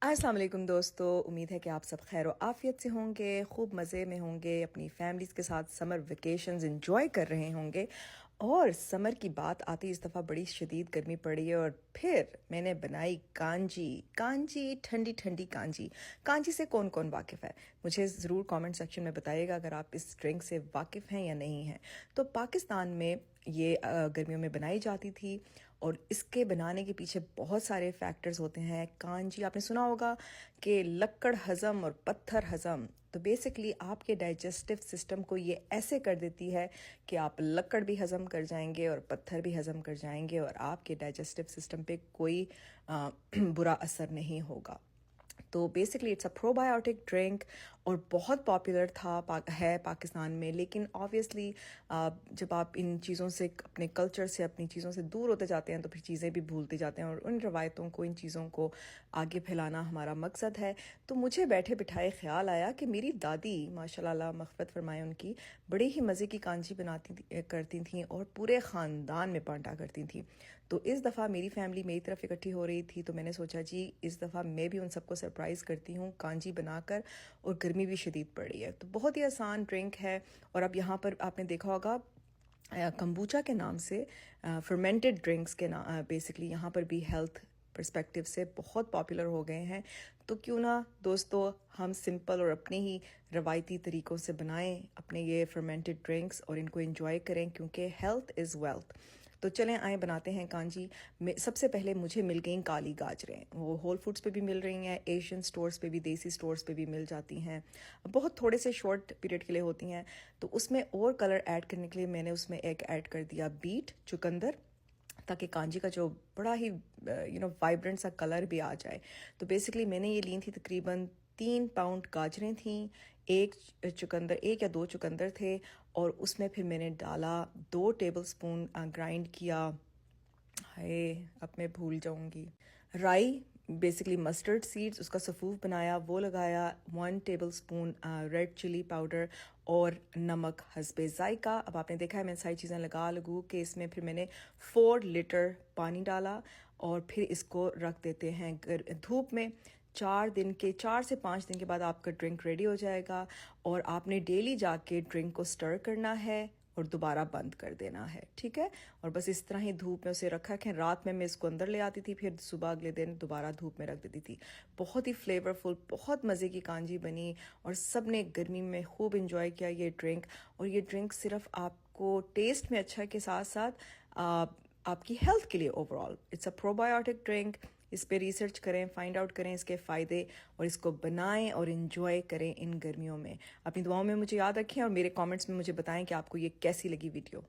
अस्सलाम वालेकुम दोस्तों, उम्मीद है कि आप सब खैर आफ़ियत से होंगे, खूब मज़े में होंगे, अपनी फैमिलीज़ के साथ समर वेकेशंस एंजॉय कर रहे होंगे। और समर की बात आती इस दफ़ा बड़ी शदीद गर्मी पड़ी है और फिर मैंने बनाई कांजी। कांजी, ठंडी ठंडी कांजी। कांजी से कौन कौन वाकिफ़ है? मुझे ज़रूर कमेंट सेक्शन में बताइएगा अगर आप इस ड्रिंक से वाकिफ़ हैं या नहीं हैं। तो पाकिस्तान में ये गर्मियों में बनाई जाती थी और इसके बनाने के पीछे बहुत सारे फैक्टर्स होते हैं। कांजी आपने सुना होगा कि लक्कड़ हज़म और पत्थर हज़म, तो बेसिकली आपके डाइजेस्टिव सिस्टम को ये ऐसे कर देती है कि आप लक्कड़ भी हज़म कर जाएंगे और पत्थर भी हज़म कर जाएंगे और आपके डाइजेस्टिव सिस्टम पे कोई बुरा असर नहीं होगा। तो basically it's a probiotic drink और बहुत पॉपुलर है पाकिस्तान में। लेकिन ऑब्वियसली जब आप इन चीज़ों से, अपने कल्चर से, अपनी चीज़ों से दूर होते जाते हैं तो फिर चीज़ें भी भूलते जाते हैं और उन रवायतों को, इन चीज़ों को आगे फैलाना हमारा मकसद है। तो मुझे बैठे बिठाए ख्याल आया कि मेरी दादी माशाल्लाह, अल्लाह मग़फ़िरत फ़रमाए उनकी, बड़ी ही मज़े की कांजी करती थी और पूरे ख़ानदान में बांटा करती थी। तो इस दफ़ा मेरी फैमिली मेरी तरफ इकट्ठी हो रही थी तो मैंने सोचा जी इस दफ़ा मैं भी उन सबको सरप्राइज़ करती हूँ कांजी बनाकर। और गर्मी भी शदीद पड़ी है तो बहुत ही आसान ड्रिंक है। और अब यहाँ पर आपने देखा होगा कंबूचा के नाम से फर्मेंटेड ड्रिंक्स के नाम बेसिकली यहाँ पर भी हेल्थ पर्सपेक्टिव से बहुत पॉपुलर हो गए हैं। तो क्यों ना दोस्तों हम सिंपल और अपने ही रवायती तरीक़ों से बनाएं अपने ये फर्मेंटेड ड्रिंक्स और इनको एंजॉय करें, क्योंकि हेल्थ इज़ वेल्थ। तो चलें आए बनाते हैं कांजी में। सबसे पहले मुझे मिल गई काली गाजरें, वो होल फूड्स पे भी मिल रही हैं, एशियन स्टोर्स पे भी, देसी स्टोर्स पे भी मिल जाती हैं। बहुत थोड़े से शॉर्ट पीरियड के लिए होती हैं। तो उसमें और कलर ऐड करने के लिए मैंने उसमें एक ऐड कर दिया बीट, चुकंदर, ताकि कांजी का जो बड़ा ही वाइब्रेंट सा कलर भी आ जाए। तो बेसिकली मैंने ये ली थी तकरीबन 3 पाउंड गाजरें थीं, एक या दो चुकंदर थे और उसमें फिर मैंने डाला 2 टेबलस्पून ग्राइंड किया, हाय अब मैं भूल जाऊंगी, राई, बेसिकली मस्टर्ड सीड्स, उसका सफ़ूफ बनाया, वो लगाया, 1 टेबलस्पून रेड चिली पाउडर और नमक हस्बे ज़ायका। अब आपने देखा है मैंने सारी चीज़ें लगू के इसमें फिर मैंने 4 लीटर पानी डाला और फिर इसको रख देते हैं धूप में। 4 से 5 दिन के बाद आपका ड्रिंक रेडी हो जाएगा और आपने डेली जाके ड्रिंक को स्टर करना है और दोबारा बंद कर देना है, ठीक है। और बस इस तरह ही धूप में उसे रखा है। रात में मैं इसको अंदर ले आती थी, फिर सुबह अगले दिन दोबारा धूप में रख देती थी। बहुत ही फ्लेवरफुल, बहुत मज़े की कांजी बनी और सब ने गर्मी में खूब इंजॉय किया ये ड्रिंक। और ये ड्रिंक सिर्फ आपको टेस्ट में अच्छा के साथ साथ आपकी हेल्थ के लिए overall it's a probiotic drink. इस पे रिसर्च करें, फाइंड आउट करें इसके फ़ायदे और इसको बनाएं और इन्जॉय करें इन गर्मियों में। अपनी दुआओं में मुझे याद रखें और मेरे कमेंट्स में मुझे बताएं कि आपको ये कैसी लगी वीडियो।